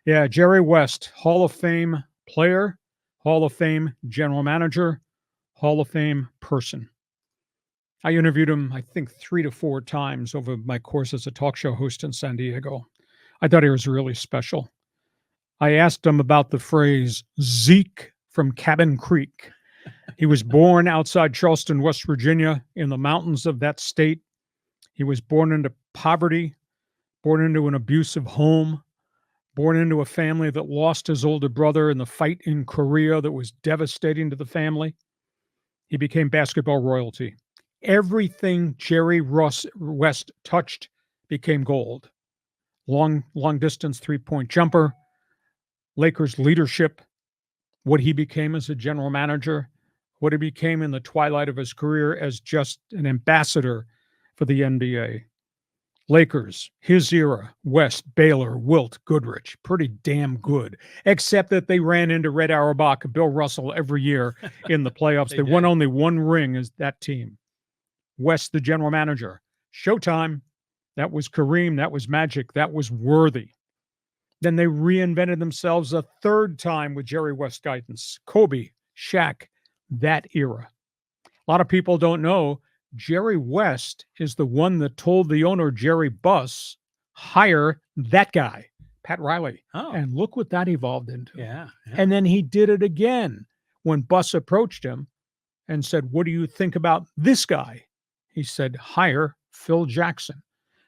Yeah, Jerry West, Hall of Fame player, Hall of Fame general manager, Hall of Fame person. I interviewed him, I think, 3 to 4 times over my course as a talk show host in San Diego. I thought he was really special. I asked him about the phrase Zeke from Cabin Creek. He was born outside Charleston, West Virginia, in the mountains of that state. He was born into poverty, born into an abusive home, born into a family that lost his older brother in the fight in Korea that was devastating to the family. He became basketball royalty. Everything Jerry West touched became gold. Long distance 3-point jumper, Lakers leadership, what he became as a general manager, what he became in the twilight of his career as just an ambassador for the NBA. Lakers, his era, West, Baylor, Wilt, Goodrich, pretty damn good, except that they ran into Red Auerbach and Bill Russell every year in the playoffs. They won only one ring as that team. West, the general manager. Showtime. That was Kareem. That was Magic. That was worthy. Then they reinvented themselves a third time with Jerry West guidance. Kobe, Shaq, that era. A lot of people don't know Jerry West is the one that told the owner, Jerry Buss, hire that guy, Pat Riley. Oh. And look what that evolved into. Yeah. And then he did it again when Buss approached him and said, what do you think about this guy? He said, hire Phil Jackson.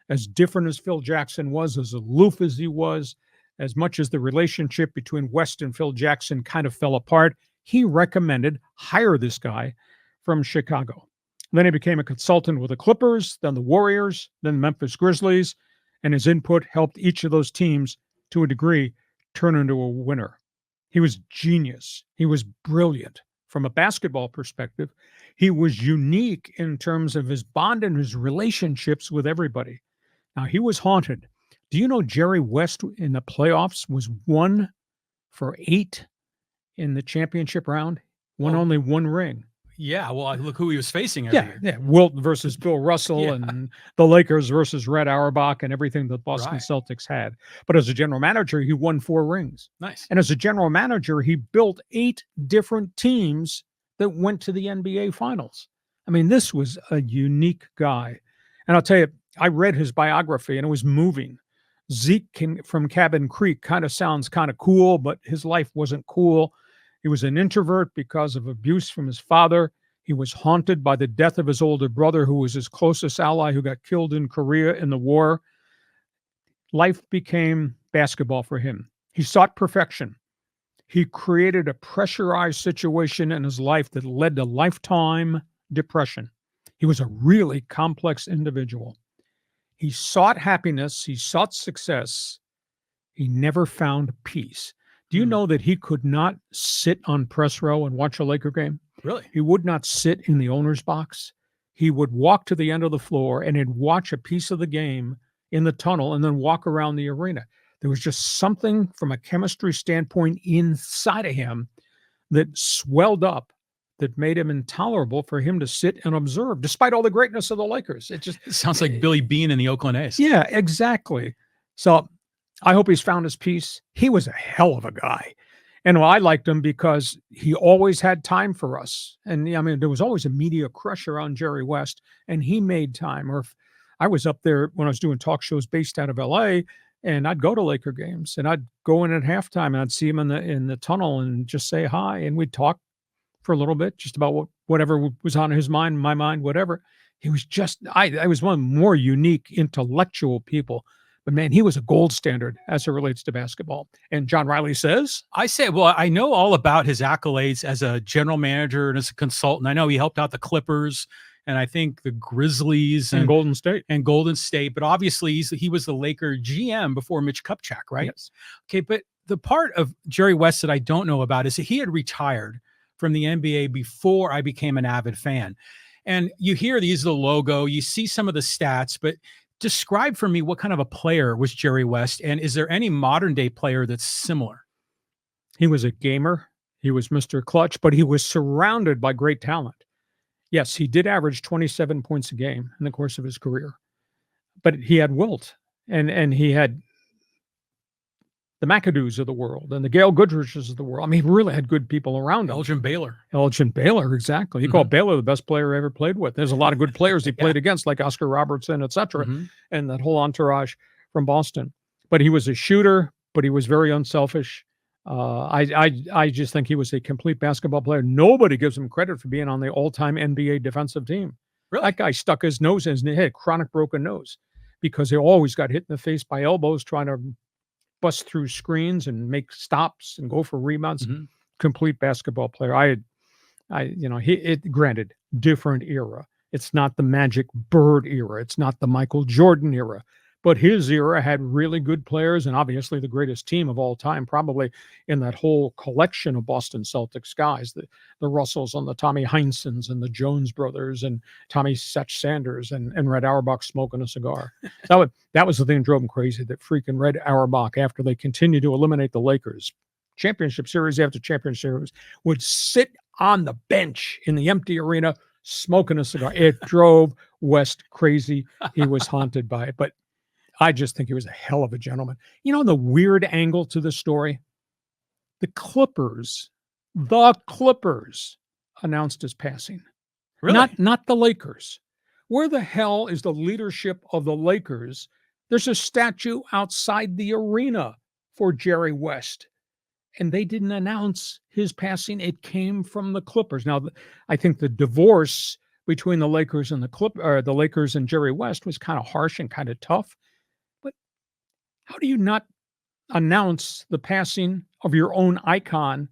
As different as Phil Jackson was, as aloof as he was, as much as the relationship between West and Phil Jackson kind of fell apart, he recommended hire this guy from Chicago. Then he became a consultant with the Clippers, then the Warriors, then the Memphis Grizzlies, and his input helped each of those teams, to a degree, turn into a winner. He was genius. He was brilliant. From a basketball perspective, he was unique in terms of his bond and his relationships with everybody. Now, he was haunted. Do you know Jerry West in the playoffs was 1 for 8 in the championship round? Won only one ring. Yeah, well, look who he was facing every year. Yeah, Wilt versus Bill Russell and the Lakers versus Red Auerbach and everything the Boston Celtics had. But as a general manager, he won 4 rings. Nice. And as a general manager, he built 8 different teams that went to the NBA Finals. I mean, this was a unique guy. And I'll tell you, I read his biography and it was moving. Zeke from Cabin Creek kind of sounds kind of cool, but his life wasn't cool. He was an introvert because of abuse from his father. He was haunted by the death of his older brother, who was his closest ally, who got killed in Korea in the war. Life became basketball for him. He sought perfection. He created a pressurized situation in his life that led to lifetime depression. He was a really complex individual. He sought happiness. He sought success. He never found peace. Do you know that he could not sit on press row and watch a Laker game? Really? He would not sit in the owner's box. He would walk to the end of the floor and he'd watch a piece of the game in the tunnel and then walk around the arena. There was just something from a chemistry standpoint inside of him that swelled up that made him intolerable for him to sit and observe, despite all the greatness of the Lakers. It sounds like Billy Beane in the Oakland A's. Yeah, exactly. So I hope he's found his peace. He was a hell of a guy. And I liked him because he always had time for us. And I mean, there was always a media crush around Jerry West, and he made time. Or if I was up there when I was doing talk shows based out of LA, and I'd go to Laker games, and I'd go in at halftime, and I'd see him in the tunnel and just say hi, and we'd talk for a little bit, just about whatever was on his mind, my mind, whatever. He was just, I was one of the more unique intellectual people. But man, he was a gold standard as it relates to basketball. And John Riley says, I say, well, I know all about his accolades as a general manager and as a consultant. I know he helped out the Clippers and I think the Grizzlies and Golden State. But obviously he was the Laker GM before Mitch Kupchak, right? Yes. Okay, but the part of Jerry West that I don't know about is that he had retired from the NBA before I became an avid fan. And you hear the logo, you see some of the stats, but describe for me what kind of a player was Jerry West, and is there any modern day player that's similar? He was a gamer. He was Mr. Clutch, but he was surrounded by great talent. Yes, he did average 27 points a game in the course of his career, but he had Wilt, and he had the McAdoos of the world and the Gail Goodriches of the world. I mean, he really had good people around him. Elgin Baylor. Elgin Baylor, exactly. He called Baylor the best player I ever played with. There's a lot of good players he played against, like Oscar Robertson, et cetera, and that whole entourage from Boston. But he was a shooter, but he was very unselfish. I just think he was a complete basketball player. Nobody gives him credit for being on the all-time NBA defensive team. Really? That guy stuck his nose in his head, chronic broken nose, because he always got hit in the face by elbows trying to bust through screens and make stops and go for rebounds. Complete basketball player. Granted, different era. It's not the Magic Bird era. It's not the Michael Jordan era. But his era had really good players and obviously the greatest team of all time, probably in that whole collection of Boston Celtics guys, the Russells and the Tommy Heinsons and the Jones brothers and Tommy Setch Sanders and Red Auerbach smoking a cigar. That was the thing that drove him crazy, that freaking Red Auerbach, after they continued to eliminate the Lakers, championship series after championship series, would sit on the bench in the empty arena smoking a cigar. It drove West crazy. He was haunted by it. But I just think he was a hell of a gentleman. You know, the weird angle to the story? The Clippers announced his passing. Really? Not the Lakers. Where the hell is the leadership of the Lakers? There's a statue outside the arena for Jerry West, and they didn't announce his passing. It came from the Clippers. Now, I think the divorce between the Lakers and the Lakers and Jerry West was kind of harsh and kind of tough. But how do you not announce the passing of your own icon,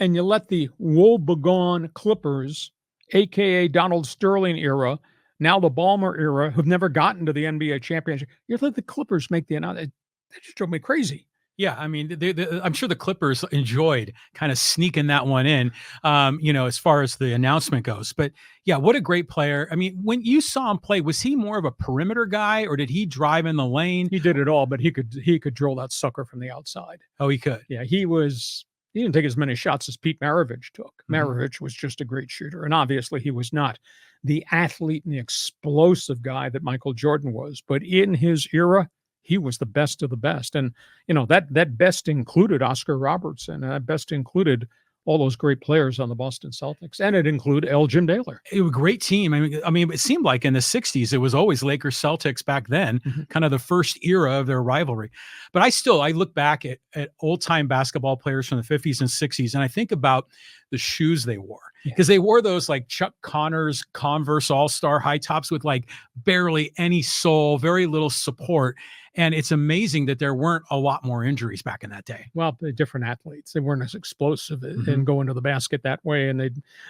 and you let the woe-begone Clippers, aka Donald Sterling era, now the Ballmer era, who've never gotten to the NBA championship, you let the Clippers make the announcement? That just drove me crazy. Yeah, I mean, I'm sure the Clippers enjoyed kind of sneaking that one in, as far as the announcement goes. But yeah, what a great player. I mean, when you saw him play, was he more of a perimeter guy, or did he drive in the lane? He did it all, but he could drill that sucker from the outside. Oh, he could. Yeah, he didn't take as many shots as Pete Maravich took. Maravich was just a great shooter, and obviously he was not the athlete and the explosive guy that Michael Jordan was. But in his era, he was the best of the best. And, that best included Oscar Robertson. And that best included all those great players on the Boston Celtics. And it included Elgin Baylor. It was a great team. I mean, it seemed like in the 60s, it was always Lakers Celtics back then, kind of the first era of their rivalry. But I look back at old time basketball players from the 50s and 60s, and I think about the shoes they wore, because they wore those like Chuck Connors Converse All-Star high tops with like barely any sole, very little support. And it's amazing that there weren't a lot more injuries back in that day. Well, they're different athletes. They weren't as explosive in going to the basket that way. And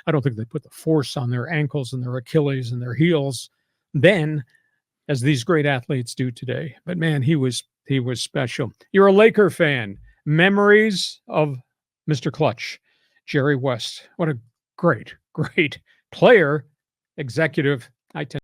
I don't think they put the force on their ankles and their Achilles and their heels then as these great athletes do today. But man, he was special. You're a Laker fan. Memories of Mr. Clutch, Jerry West. What a great, great player, executive. I tend